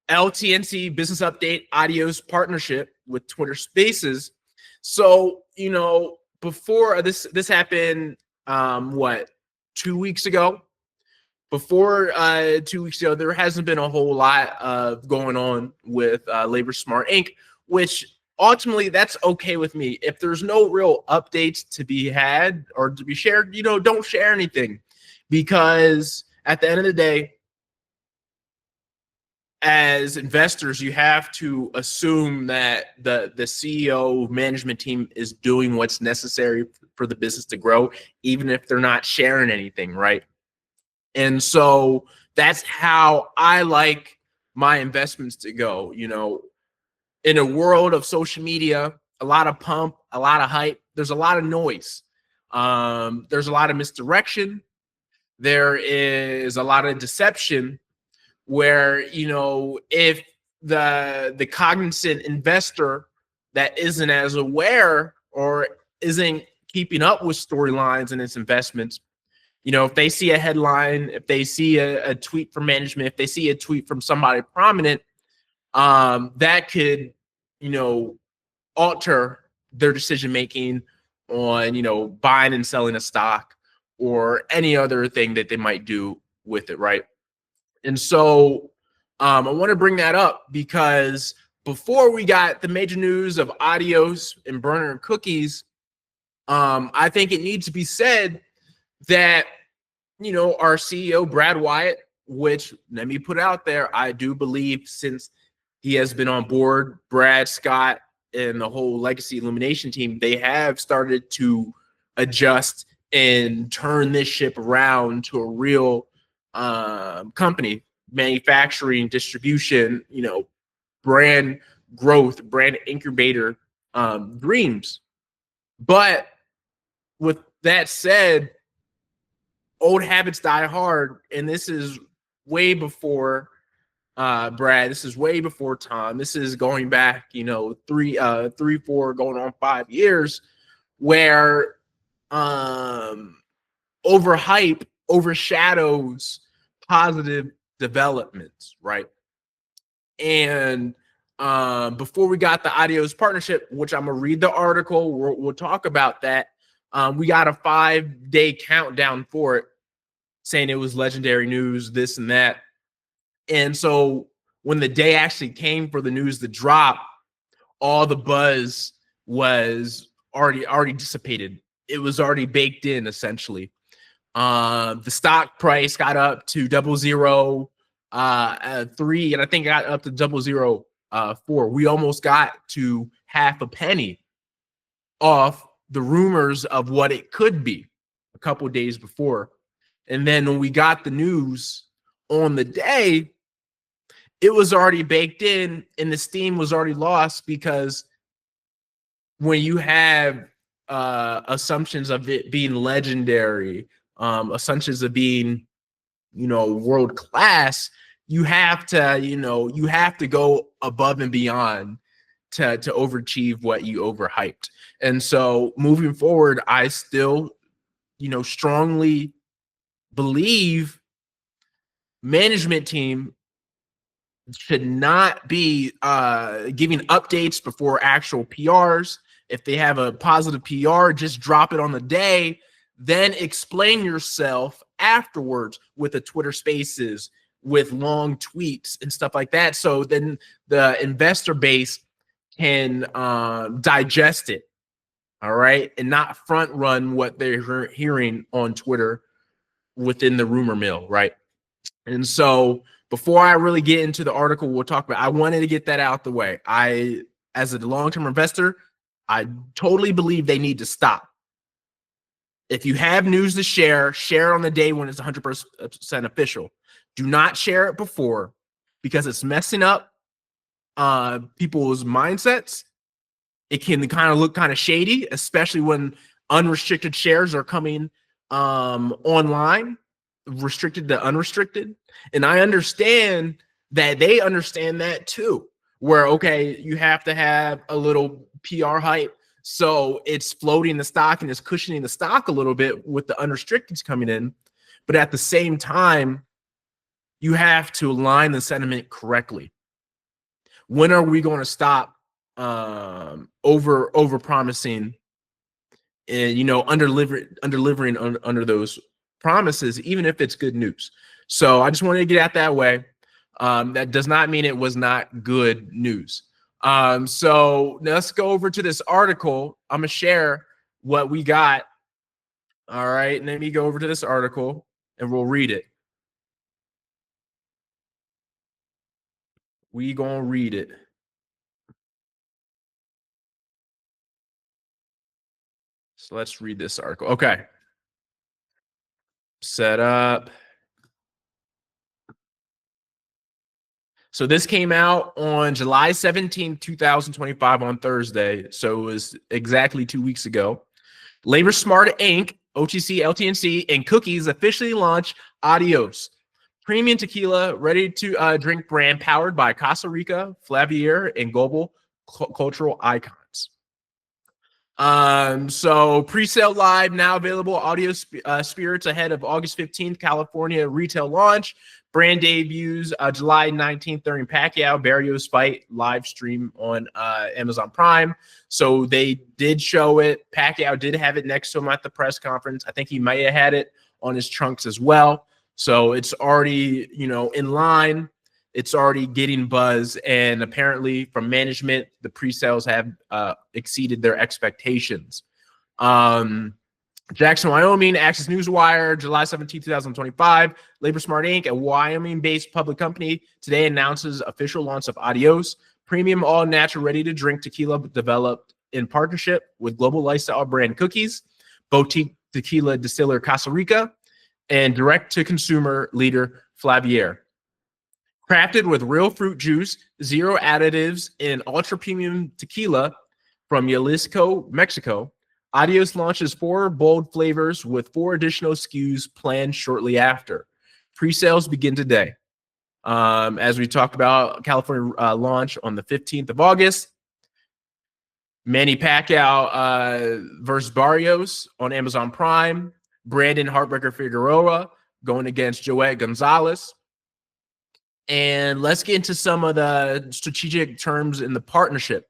LTNC business update, Adios partnership with Twitter Spaces. So, before this happened, what, 2 weeks ago? Before 2 weeks ago, there hasn't been a whole lot of going on with Labor Smart Inc., which ultimately that's okay with me. If there's no real updates to be had or to be shared, don't share anything, because at the end of the day, as investors, you have to assume that the CEO management team is doing what's necessary for the business to grow, even if they're not sharing anything, right? And so that's how I like my investments to go. In a world of social media, a lot of pump, a lot of hype, there's a lot of noise. There's a lot of misdirection. There is a lot of deception where, if the cognizant investor that isn't as aware or isn't keeping up with storylines in its investments, if they see a headline, if they see a tweet from management, if they see a tweet from somebody prominent, that could, alter their decision making on, buying and selling a stock or any other thing that they might do with it, right? And so I want to bring that up because before we got the major news of Adios and Burner Cookies, I think it needs to be said that, our CEO, Brad Wyatt, which, let me put out there, I do believe since he has been on board, Brad, Scott, and the whole Legacy Illumination team, they have started to adjust and turn this ship around to a real company, manufacturing, distribution, brand growth, brand incubator dreams. But with that said, old habits die hard, and this is way before Brad. This is way before Tom. This is going back, 3, 4, going on 5 years, where overhype overshadows positive developments, right? And before we got the Adios partnership, which I'm gonna read the article, we'll talk about that. We got a 5-day countdown for it, saying it was legendary news, this and that. And so when the day actually came for the news to drop, all the buzz was already dissipated. It was already baked in, essentially. The stock price got up to 0.003, and I think it got up to 0.004. We almost got to half a penny off the rumors of what it could be a couple of days before. And then when we got the news on the day, it was already baked in and the steam was already lost, because when you have assumptions of it being legendary, assumptions of being, world class, you have to go above and beyond to overachieve what you overhyped. And so moving forward, I still, strongly believe management team should not be giving updates before actual PRs. If they have a positive PR, just drop it on the day, then explain yourself afterwards with the Twitter Spaces, with long tweets and stuff like that. So then the investor base can digest it, all right, and not front run what they're hearing on Twitter within the rumor mill, right? And so before I really get into the article we'll talk about, I wanted to get that out the way. As a long-term investor, I totally believe they need to stop. If you have news to share on the day when it's 100% official. Do not share it before, because it's messing up people's mindsets. It can kind of look kind of shady, especially when unrestricted shares are coming online, restricted to unrestricted. And I understand that they understand that too, where, okay, you have to have a little PR hype, so it's floating the stock and it's cushioning the stock a little bit with the unrestricteds coming in. But at the same time, you have to align the sentiment correctly. When are we going to stop over promising and, you know, under delivering under those promises, even if it's good news? So I just wanted to get out that way. That does not mean it was not good news. So let's go over to this article. I'm gonna share what we got. All right, let me go over to this article and we'll read it. We gonna read it. So let's read this article. Okay. Set up. So this came out on July 17th, 2025 on Thursday. So it was exactly 2 weeks ago. Labor Smart Inc., OTC, LTNC, and Cookies officially launched Adios, premium tequila, ready to drink brand powered by Costa Rica, Flavier, and global cultural icons. So pre-sale live, now available. Audio Spirits ahead of August 15th, California retail launch. Brand debuts July 19th during Pacquiao Barrios fight live stream on Amazon Prime. So they did show it. Pacquiao did have it next to him at the press conference. I think he might have had it on his trunks as well. So it's already, you know, in line. It's already getting buzz, and apparently from management, the pre-sales have exceeded their expectations. Jackson, Wyoming, Access Newswire, July 17, 2025. Labor Smart Inc., a Wyoming-based public company, today announces official launch of Adios, premium all-natural ready-to-drink tequila developed in partnership with global lifestyle brand Cookies, boutique tequila distiller Costa Rica, and direct-to-consumer leader Flavier. Crafted with real fruit juice, zero additives, and ultra-premium tequila from Jalisco, Mexico, Adios launches 4 bold flavors with 4 additional SKUs planned shortly after. Pre-sales begin today. As we talked about, California launch on the 15th of August. Manny Pacquiao versus Barrios on Amazon Prime. Brandon Heartbreaker Figueroa going against Joette Gonzalez. And let's get into some of the strategic terms in the partnership.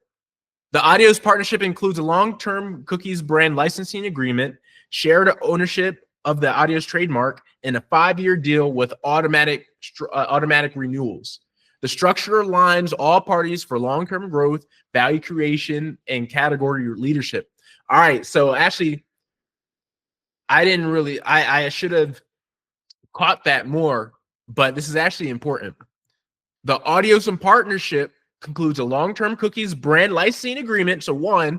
The Adios partnership includes a long-term Cookies brand licensing agreement, shared ownership of the Adios trademark, and a 5-year deal with automatic renewals. The structure aligns all parties for long-term growth, value creation, and category leadership. All right, so actually, I should have caught that more, but this is actually important. The Adios and partnership concludes a long-term Cookies brand licensing agreement. So 1,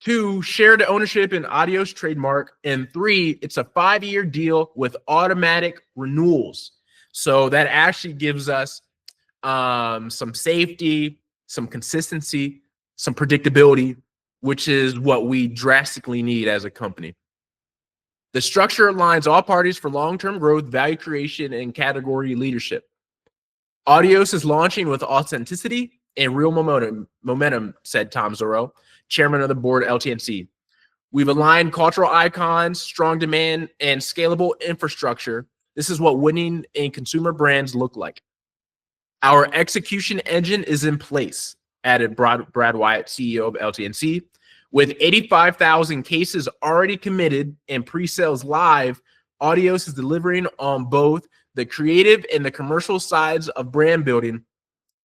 2, shared ownership in Adios trademark, and 3, it's a 5-year deal with automatic renewals. So that actually gives us some safety, some consistency, some predictability, which is what we drastically need as a company. The structure aligns all parties for long-term growth, value creation, and category leadership. Adios is launching with authenticity and real momentum, said Tom Zorro, chairman of the board, LTNC. We've aligned cultural icons, strong demand, and scalable infrastructure. This is what winning in consumer brands look like. Our execution engine is in place, added Brad Wyatt, CEO of LTNC. With 85,000 cases already committed and pre-sales live, Adios is delivering on both the creative and the commercial sides of brand building.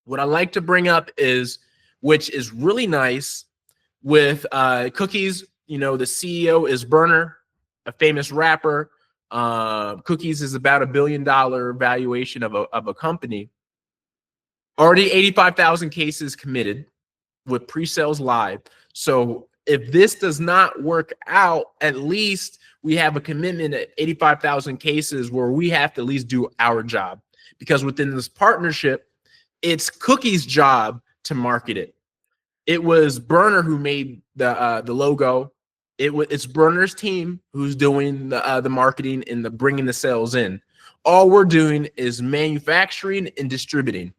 What I like to bring up is, which is really nice with Cookies, you know, the CEO is Burner, a famous rapper. Cookies is about $1 billion valuation of a company. Already 85,000 cases committed with pre-sales live. So if this does not work out, at least we have a commitment at 85,000 cases where we have to at least do our job, because within this partnership, it's Cookies' job to market it. It was Burner who made the logo. It's Burner's team who's doing the marketing and the bringing the sales in. All we're doing is manufacturing and distributing.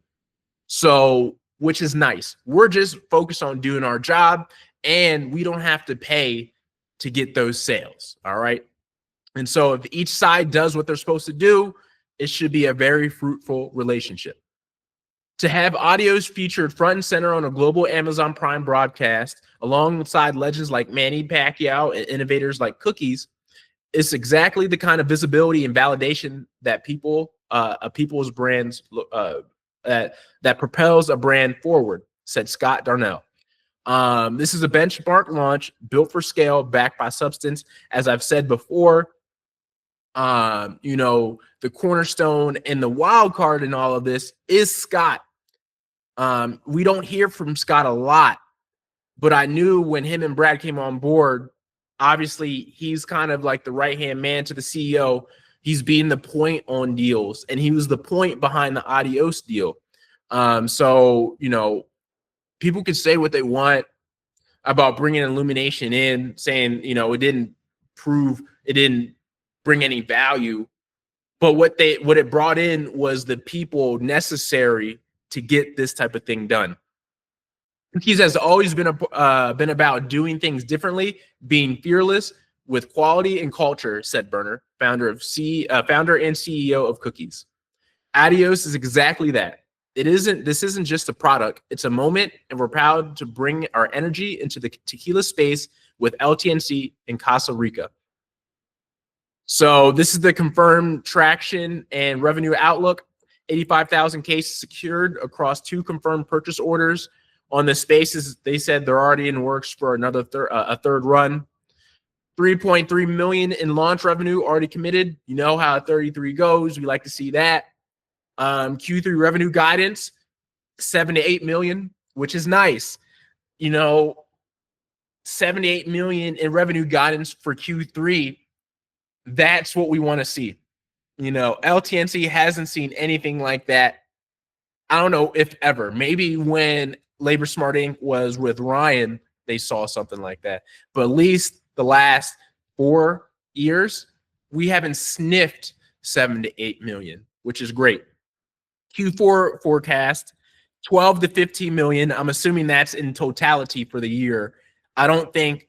So, which is nice. We're just focused on doing our job, and we don't have to pay to get those sales. All right. And so if each side does what they're supposed to do, it should be a very fruitful relationship. To have Adios featured front and center on a global Amazon Prime broadcast, alongside legends like Manny Pacquiao and innovators like Cookies, it's exactly the kind of visibility and validation that people's brands that propels a brand forward, said Scott Darnell. This is a benchmark launch built for scale, backed by substance. As I've said before, the cornerstone and the wild card in all of this is Scott. We don't hear from Scott a lot, but I knew when him and Brad came on board, obviously he's kind of like the right-hand man to the CEO. He's being the point on deals, and he was the point behind the Adios deal. So, people can say what they want about bringing Illumination in, saying, it didn't bring any value. But what it brought in was the people necessary to get this type of thing done. Cookies has always been about doing things differently, being fearless with quality and culture, said Berner, founder and CEO of Cookies. Adios is exactly that. This isn't just a product, it's a moment, and we're proud to bring our energy into the tequila space with LTNC in Costa Rica. So this is the confirmed traction and revenue outlook. 85,000 cases secured across 2 confirmed purchase orders. On the spaces, they said they're already in works for another a third run. 3.3 million in launch revenue already committed. You know how 33 goes. We like to see that. Q3 revenue guidance, 7 to 8 million, which is nice. 78 million in revenue guidance for Q3. That's what we want to see. LTNC hasn't seen anything like that. I don't know if ever. Maybe when Labor Smart Inc. was with Ryan, they saw something like that. But at least the last 4 years, we haven't sniffed 7 to 8 million, which is great. Q4 forecast, 12 to 15 million. I'm assuming that's in totality for the year. I don't think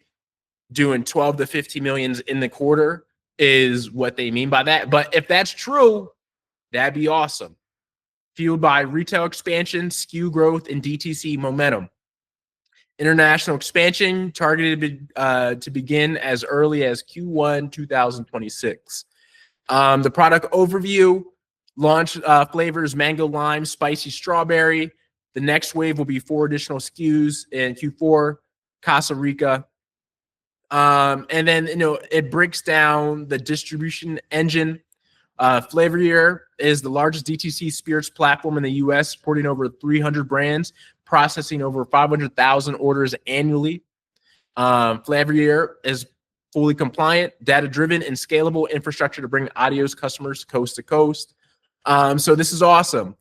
doing 12 to 15 millions in the quarter is what they mean by that. But if that's true, that'd be awesome. Fueled by retail expansion, SKU growth, and DTC momentum. International expansion targeted to begin as early as Q1 2026. The product overview, launch flavors mango, lime, spicy strawberry. The next wave will be 4 additional SKUs in Q4, Costa Rica. And then, it breaks down the distribution engine. Flavor Year is the largest DTC spirits platform in the U.S., supporting over 300 brands, processing over 500,000 orders annually. Flavor Year is fully compliant, data-driven, and scalable infrastructure to bring Adios customers coast to coast. So this is awesome.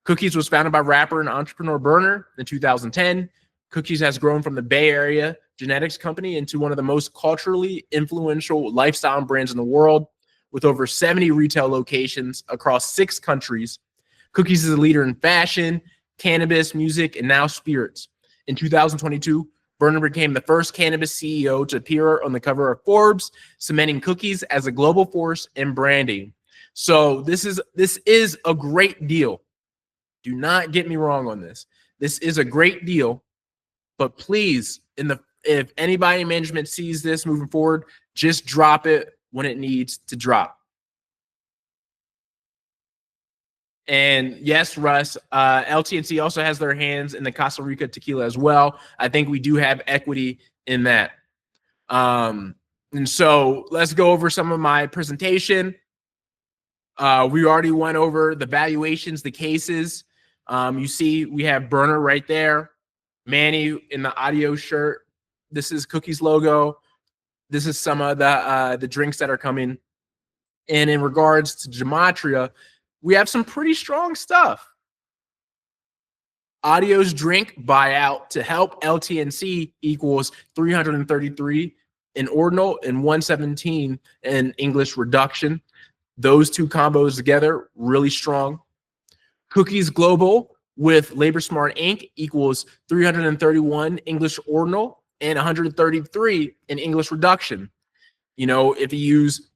Cookies was founded by rapper and entrepreneur Berner in 2010. Cookies has grown from the Bay Area genetics company into one of the most culturally influential lifestyle brands in the world, with over 70 retail locations across 6 countries. Cookies is a leader in fashion, cannabis, music, and now spirits. In 2022, Berner became the first cannabis CEO to appear on the cover of Forbes, cementing Cookies as a global force in branding. So this is a great deal. Do not get me wrong on this. This is a great deal, but please, if anybody in management sees this moving forward, just drop it when it needs to drop. And yes, Russ, LTNC also has their hands in the Costa Rica tequila as well. I think we do have equity in that. And so let's go over some of my presentation. We already went over the valuations, the cases. You see we have Berner right there, Manny in the Adios shirt. This is Cookies logo. This is some of the drinks that are coming. And in regards to Gematria, we have some pretty strong stuff. Adios drink buyout to help LTNC equals 333 in ordinal and 117 in English reduction. Those 2 combos together, really strong. Cookies Global with Labor Smart Inc. equals 331 English ordinal and 133 in English reduction. If you use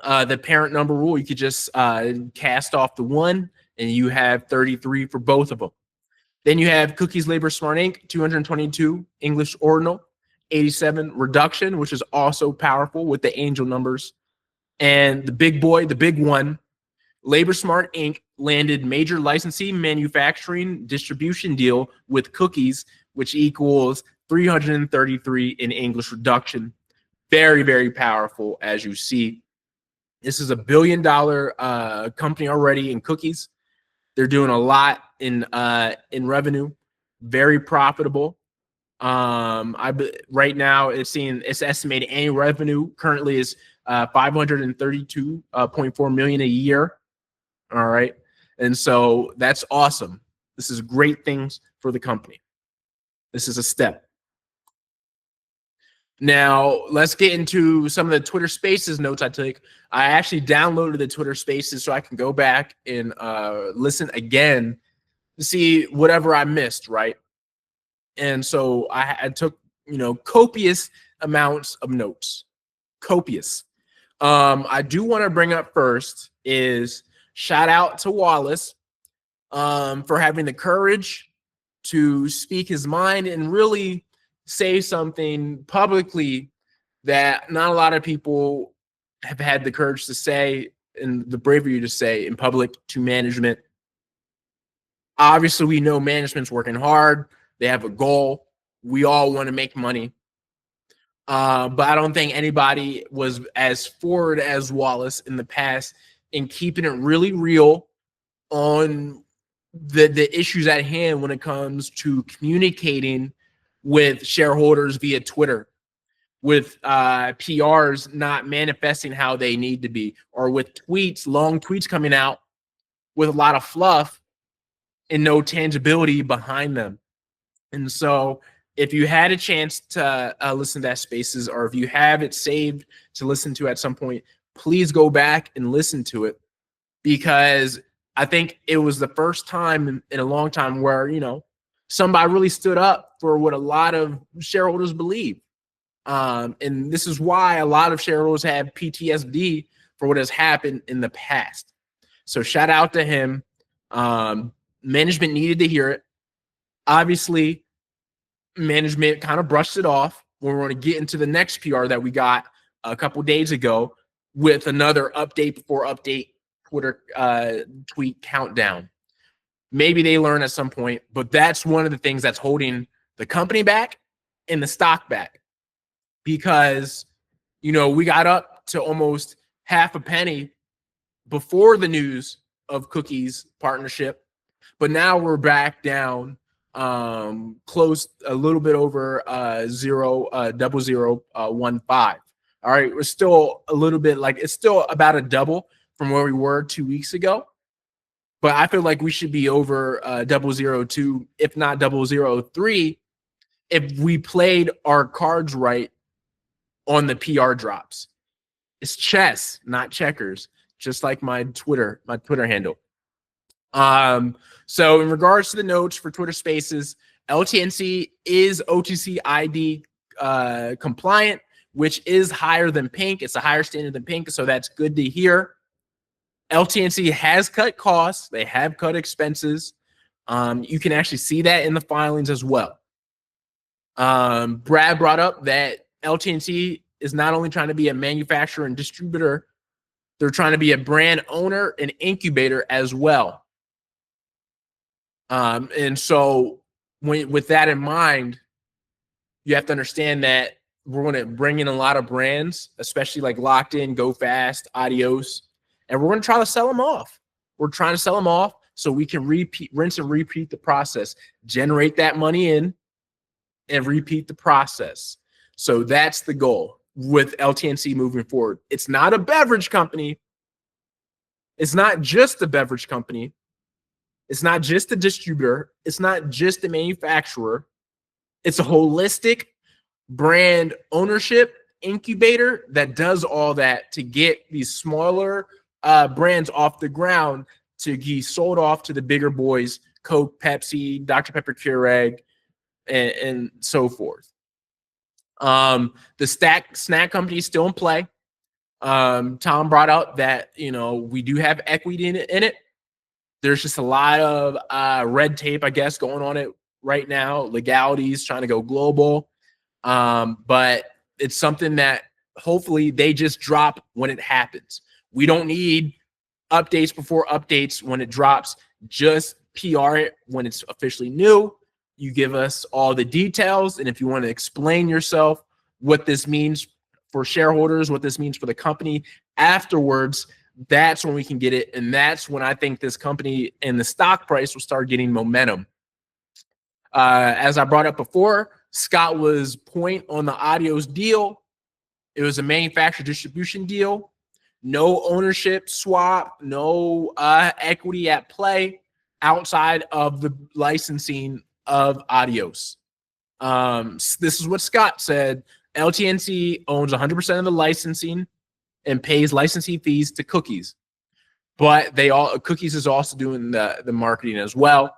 the parent number rule, you could just cast off the 1 and you have 33 for both of them. Then you have Cookies Labor Smart Inc., 222 English ordinal, 87 reduction, which is also powerful with the angel numbers. And the big boy, the big one, Labor Smart Inc. landed major licensee manufacturing distribution deal with Cookies, which equals 333 in English reduction. Very, very powerful, as you see. This is $1 billion company already in cookies. They're doing a lot in revenue, very profitable. Right now it's estimated annual revenue currently is 532.4 million a year. All right, and so that's awesome. This is great things for the company. This is a step. Now, let's get into some of the Twitter Spaces notes I took. I actually downloaded the Twitter Spaces so I can go back and listen again to see whatever I missed, right? And so I took, copious amounts of notes. Copious. I do want to bring up first is shout out to Wallace for having the courage to speak his mind and really say something publicly that not a lot of people have had the courage to say and the bravery to say in public to management. Obviously, we know management's working hard. They have a goal. We all want to make money. But I don't think anybody was as forward as Wallace in the past in keeping it really real on the issues at hand when it comes to communicating with shareholders via Twitter, with PRs not manifesting how they need to be, or with tweets, long tweets coming out with a lot of fluff and no tangibility behind them. And so if you had a chance to listen to that Spaces, or if you have it saved to listen to at some point, please go back and listen to it, because I think it was the first time in a long time where, somebody really stood up for what a lot of shareholders believe. And this is why a lot of shareholders have PTSD for what has happened in the past. So shout out to him. Management needed to hear it. Obviously, management kind of brushed it off. We're going to get into the next PR that we got a couple days ago with another update before update Twitter tweet countdown. Maybe they learn at some point, but that's one of the things that's holding the company back and the stock back, because, we got up to almost half a penny before the news of Cookies partnership, but now we're back down close a little bit over 0015. All right, we're still a little bit it's still about a double from where we were 2 weeks ago. But I feel like we should be over 002, if not 003, if we played our cards right on the PR drops. It's chess, not checkers, just like my Twitter handle. So in regards to the notes for Twitter Spaces, LTNC is OTC ID compliant, which is higher than Pink. It's a higher standard than Pink, so that's good to hear. LTNC has cut costs. They have cut expenses. You can actually see that in the filings as well. Brad brought up that LTNC is not only trying to be a manufacturer and distributor, they're trying to be a brand owner and incubator as well. And so with that in mind, you have to understand that we're going to bring in a lot of brands, especially like Locked In, GoFast, Adios, and we're going to try to sell them off. We're trying to sell them off so we can rinse and repeat the process, generate that money in, and repeat the process. So that's the goal with LTNC moving forward. It's not a beverage company. It's not just a beverage company. It's not just a distributor. It's not just a manufacturer. It's a holistic brand ownership incubator that does all that to get these smaller brands off the ground to be sold off to the bigger boys, Coke, Pepsi, Dr. Pepper Keurig, and so forth. The snack company is still in play. Tom brought out that, we do have equity in it. There's just a lot of red tape, I guess, going on it right now. Legalities trying to go global. But it's something that hopefully they just drop when it happens. We don't need updates before updates when it drops. Just PR it when it's officially new. You give us all the details. And if you want to explain yourself, what this means for shareholders, what this means for the company afterwards, that's when we can get it. And that's when I think this company and the stock price will start getting momentum. As I brought up before, Scott was point on the Adios deal. It was a manufacturer distribution deal. No ownership swap, no equity at play outside of the licensing of Adios. This is what Scott said. LTNC owns 100% of the licensing and pays licensing fees to Cookies. But Cookies is also doing the marketing as well.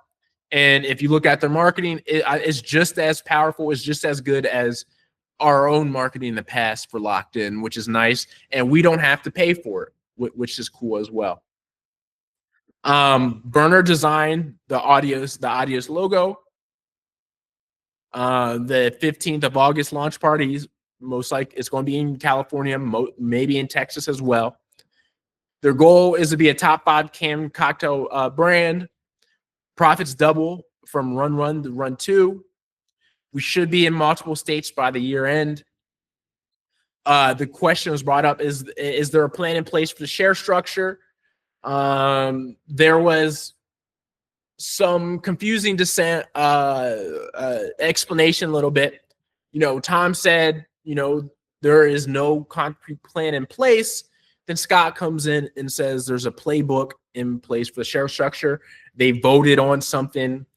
And if you look at their marketing, it's just as powerful, it's just as good as our own marketing in the past for Locked In, which is nice. And we don't have to pay for it, which is cool as well. Burner designed the Adios logo. The 15th of August launch parties, most like it's going to be in California, maybe in Texas as well. Their goal is to be a top 5 canned cocktail brand. Profits double from run 1 to run 2. We should be in multiple states by the year end. The question was brought up, is there a plan in place for the share structure? There was some confusing dissent, explanation a little bit. Tom said, there is no concrete plan in place. Then Scott comes in and says there's a playbook in place for the share structure. They voted on something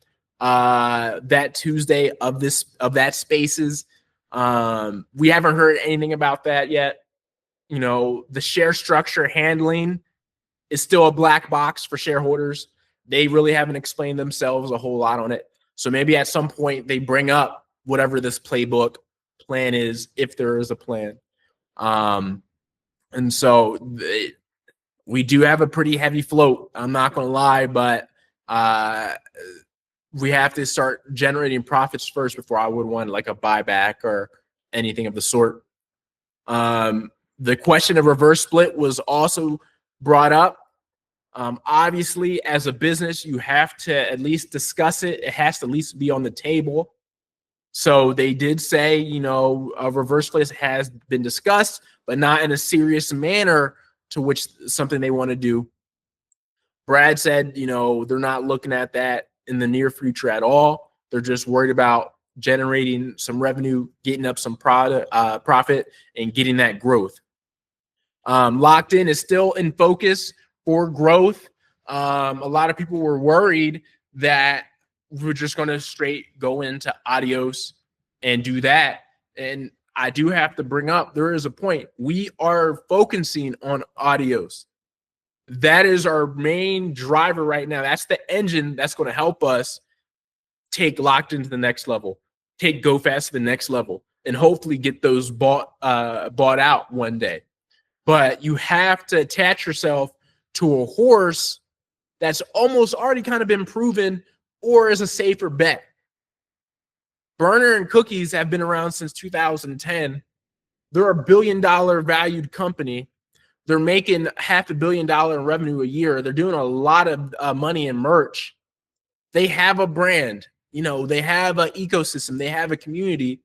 that Tuesday of that spaces. We haven't heard anything about that yet. The share structure handling is still a black box for shareholders. They really haven't explained themselves a whole lot on it. So maybe at some point they bring up whatever this playbook plan is, if there is a plan. And so we do have a pretty heavy float. I'm not going to lie, but we have to start generating profits first before I would want like a buyback or anything of the sort. The question of reverse split was also brought up. Obviously, as a business, you have to at least discuss it. It has to at least be on the table. So they did say, a reverse split has been discussed, but not in a serious manner, to which something they want to do. Brad said, they're not looking at that in the near future at all. They're just worried about generating some revenue, getting up some profit, and getting that growth. Locked In is still in focus for growth. A lot of people were worried that we're just going to straight go into Adios and do that. And I do have to bring up, there is a point. We are focusing on Adios. That is our main driver right now. That's the engine that's going to help us take Locked In to the next level, take GoFast to the next level, and hopefully get those bought out one day. But you have to attach yourself to a horse that's almost already kind of been proven or is a safer bet. Burner and Cookies have been around since 2010. They're a $1 billion valued company. They're making $500 million in revenue a year. They're doing a lot of money in merch. They have a brand, they have an ecosystem, they have a community,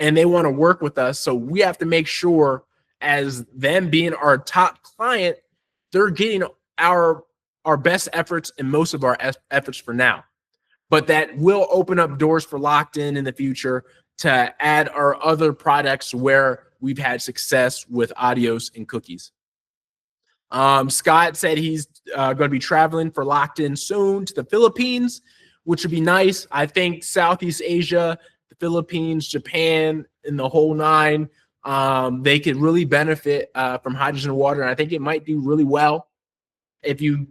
and they want to work with us. So we have to make sure, as them being our top client, they're getting our best efforts and most of our efforts for now. But that will open up doors for Locked In the future to add our other products where we've had success with Adios and Cookies. Scott said he's going to be traveling for Locked In soon to the Philippines, which would be nice. I think Southeast Asia, the Philippines, Japan, and the whole nine, they could really benefit from hydrogen water. And I think it might do really well. If you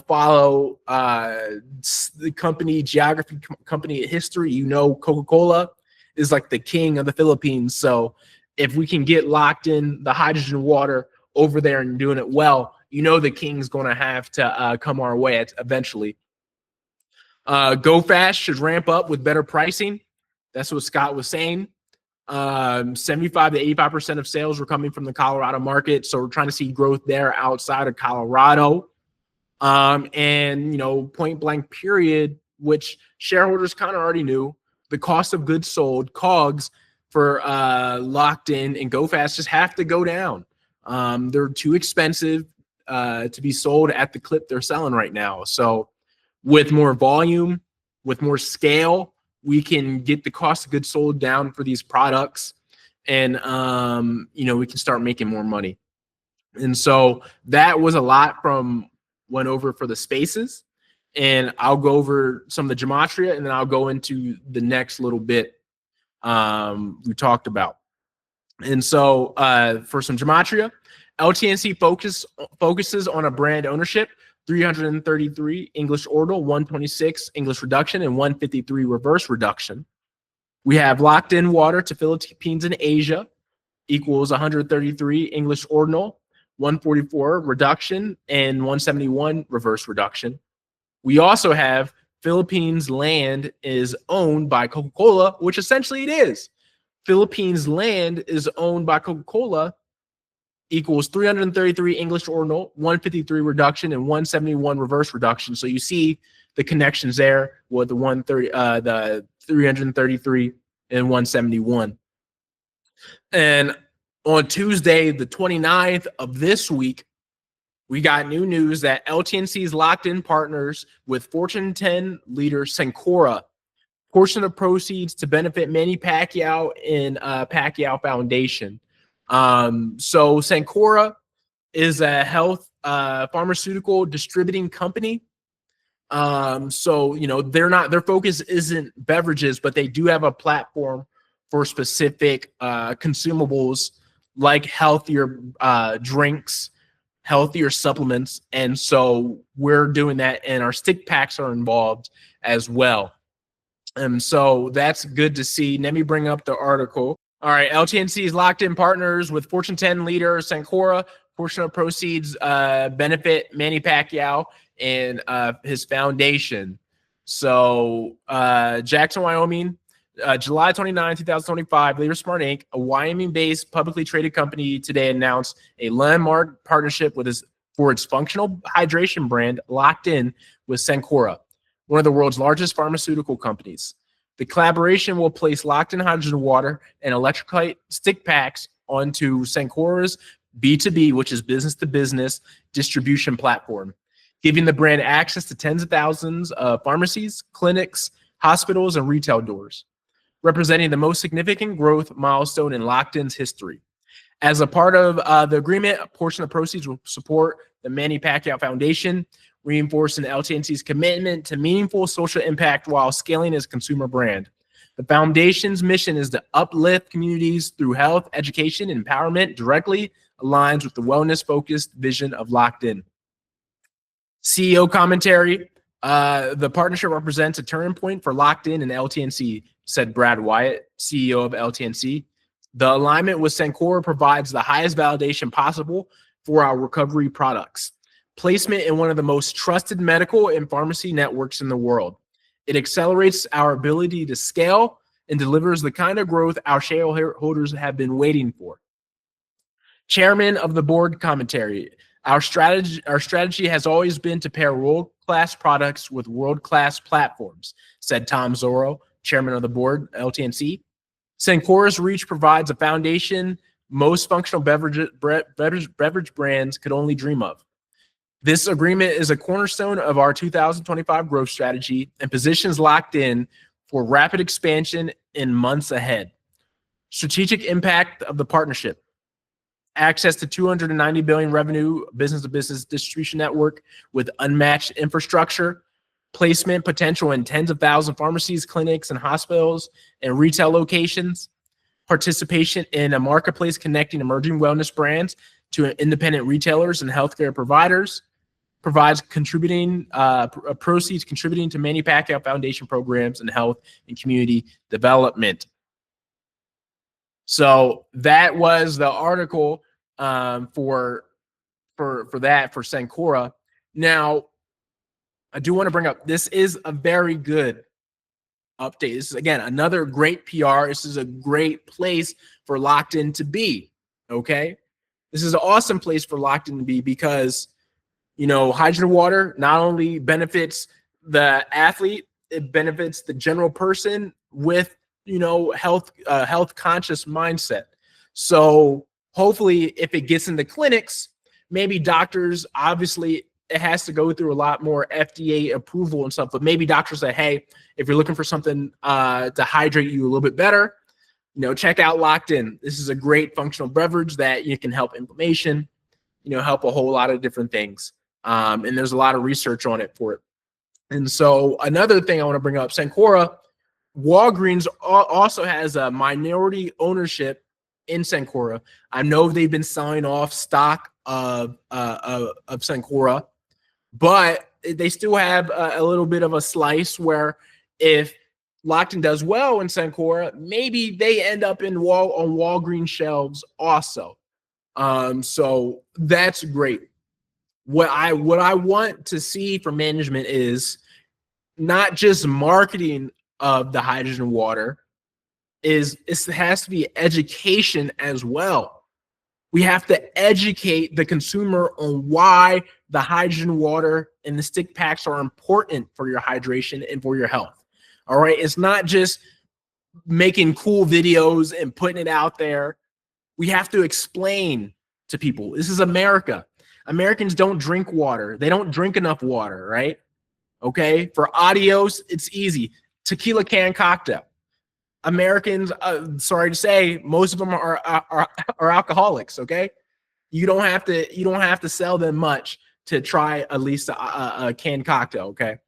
follow the company geography, company history, Coca-Cola is like the king of the Philippines. So if we can get Locked In the hydrogen water over there and doing it well, you know the king's going to have to come our way eventually. GoFast should ramp up with better pricing. That's what Scott was saying. 75 to 85% of sales were coming from the Colorado market. So we're trying to see growth there outside of Colorado. And, you know, point blank period, which shareholders kind of already knew, the cost of goods sold, COGS, for Locked In and GoFast just have to go down. They're too expensive to be sold at the clip they're selling right now. So with more volume, with more scale, we can get the cost of goods sold down for these products, and you know, we can start making more money. And so that was a lot from went over for the spaces, and I'll go over some of the gematria, and then I'll go into the next little bit we talked about. And so for some gematria, LTNC focuses on a brand ownership, 333 English ordinal, 126 English reduction, and 153 reverse reduction. We have Locked In water to Philippines and Asia equals 133 English ordinal, 144 reduction, and 171 reverse reduction. We also have Philippines land is owned by Coca-Cola, which essentially it is. Philippines land is owned by Coca-Cola equals 333 English ordinal, 153 reduction, and 171 reverse reduction. So you see the connections there with the 333 and 171. And on Tuesday, the 29th of this week, we got new news that LTNC's Locked In partners with Fortune 10 leader Cencora. Portion of proceeds to benefit Manny Pacquiao and Pacquiao Foundation. So Cencora is a health pharmaceutical distributing company. So, you know, their focus isn't beverages, but they do have a platform for specific consumables like healthier drinks, healthier supplements. And so we're doing that, and our stick packs are involved as well. And so that's good to see. Let me bring up the article. All right, LTNC is Locked In partners with Fortune 10 leader Cencora. Portion of proceeds benefit Manny Pacquiao and his foundation. So Jackson, Wyoming, July 29, 2025, Leader Smart Inc., a Wyoming-based publicly traded company, today announced a landmark partnership for its functional hydration brand, Locked In, with Cencora, one of the world's largest pharmaceutical companies. The collaboration will place Locked In hydrogen water and electrolyte stick packs onto Cencora's B2B, which is business-to-business distribution platform, giving the brand access to tens of thousands of pharmacies, clinics, hospitals, and retail doors, representing the most significant growth milestone in Locked In's history. As a part of the agreement, a portion of proceeds will support the Manny Pacquiao Foundation, reinforcing LTNC's commitment to meaningful social impact while scaling its consumer brand. The foundation's mission is to uplift communities through health, education, and empowerment, directly aligns with the wellness-focused vision of Locked In. CEO commentary. The partnership represents a turning point for Locked In and LTNC, said Brad Wyatt, CEO of LTNC. The alignment with Cencora provides the highest validation possible for our recovery products. Placement in one of the most trusted medical and pharmacy networks in the world. It accelerates our ability to scale and delivers the kind of growth our shareholders have been waiting for. Chairman of the board commentary. Our strategy has always been to pair world-class products with world-class platforms, said Tom Zorro, chairman of the board, LTNC. Cencora's reach provides a foundation most functional beverage brands could only dream of. This agreement is a cornerstone of our 2025 growth strategy and positions Locked In for rapid expansion in months ahead. Strategic impact of the partnership. Access to $290 billion revenue business-to-business distribution network with unmatched infrastructure. Placement potential in tens of thousands of pharmacies, clinics, and hospitals and retail locations. Participation in a marketplace connecting emerging wellness brands to independent retailers and healthcare providers. Provides proceeds contributing to Manny Pacquiao Foundation programs and health and community development. So that was the article for for Cencora. Now, I do want to bring up, this is a very good update. This is, again, another great PR. This is a great place for Locked In to be, okay? This is an awesome place for Locked In to be because, you know, hydrogen water not only benefits the athlete, it benefits the general person with, you know, health conscious mindset. So hopefully if it gets into clinics, maybe doctors, obviously it has to go through a lot more FDA approval and stuff, but maybe doctors say, hey, if you're looking for something to hydrate you a little bit better, you know, check out Locked In. This is a great functional beverage that you can help inflammation, you know, help a whole lot of different things. And there's a lot of research on it for it. And so another thing I want to bring up, Cencora, Walgreens also has a minority ownership in Cencora. I know they've been selling off stock of Cencora, but they still have a little bit of a slice where if Locked In does well in Cencora, maybe they end up on Walgreens shelves also. So that's great. What I want to see from management is not just marketing of the hydrogen water, it has to be education as well. We have to educate the consumer on why the hydrogen water and the stick packs are important for your hydration and for your health. All right. It's not just making cool videos and putting it out there. We have to explain to people. This is America. Americans don't drink water. They don't drink enough water, right? Okay. For Adios, it's easy. Tequila can cocktail. Americans, sorry to say, most of them are alcoholics. Okay, you don't have to sell them much to try at least a canned cocktail. Okay,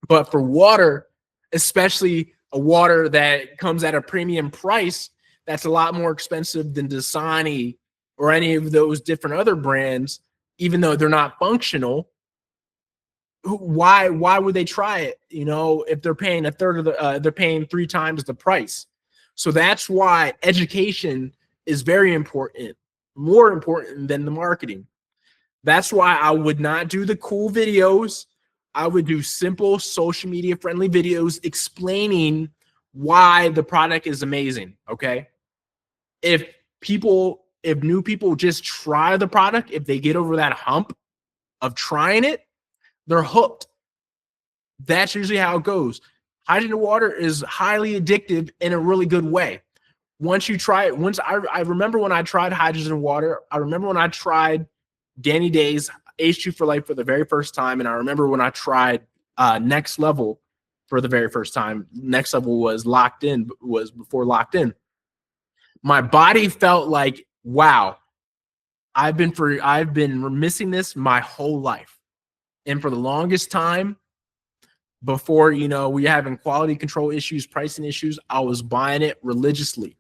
but for water, especially a water that comes at a premium price, that's a lot more expensive than Dasani or any of those different other brands, even though they're not functional. Why would they try it, you know, if they're paying a third of the they're paying 3 times the price? So that's why education is very important, more important than the marketing. That's why I would not do the cool videos. I would do simple social media friendly videos explaining why the product is amazing. Okay, if new people just try the product, if they get over that hump of trying it, they're hooked. That's usually how it goes. Hydrogen water is highly addictive in a really good way. Once you try it, I remember when I tried hydrogen water, I remember when I tried Danny Day's H2 for Life for the very first time, and I remember when I tried Next Level for the very first time. Next Level was before Locked In. My body felt like, wow, I've been missing this my whole life. And for the longest time, before, you know, we having quality control issues, pricing issues, I was buying it religiously.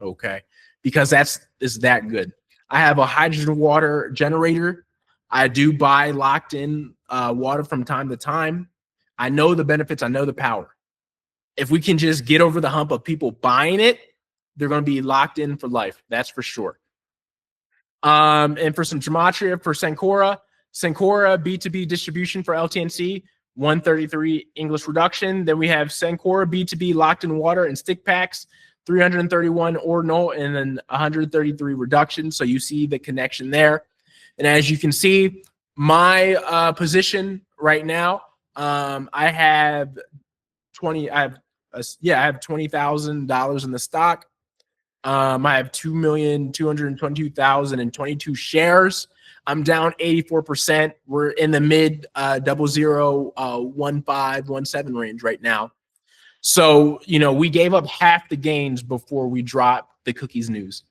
Okay. Because it's that good. I have a hydrogen water generator. I do buy Locked In water from time to time. I know the benefits. I know the power. If we can just get over the hump of people buying it, they're going to be locked in for life. That's for sure. And for some gematria for Cencora B2B distribution for LTNC, 133 English reduction. Then we have Cencora B2B Locked In water and stick packs, 331 ordinal, and then 133 reduction. So you see the connection there. And as you can see, my position right now, I have $20,000 in the stock. I have 2,222,022 shares. I'm down 84%. We're in the mid 001517 range right now. So, you know, we gave up half the gains before we dropped the cookies news.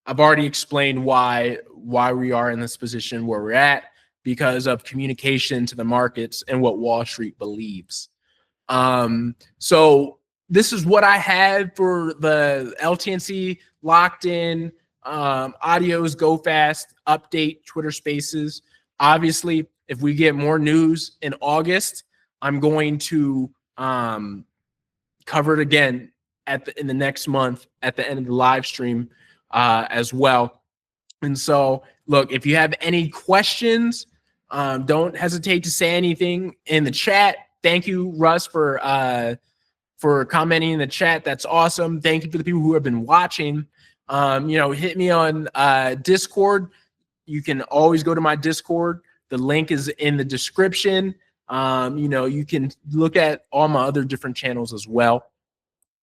I've already explained why we are in this position where we're at, because of communication to the markets and what Wall Street believes. So this is what I had for the LTNC Locked In, Adios, GoFast, update, Twitter Spaces. Obviously, if we get more news in August, I'm going to cover it again in the next month at the end of the live stream as well. And so, look, if you have any questions, don't hesitate to say anything in the chat. Thank you, Russ, for commenting in the chat. That's awesome. Thank you for the people who have been watching. Hit me on Discord. You can always go to my Discord. The link is in the description. You can look at all my other different channels as well.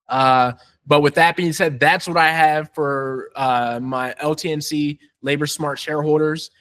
But with that being said, that's what I have for my LTNC Labor Smart shareholders.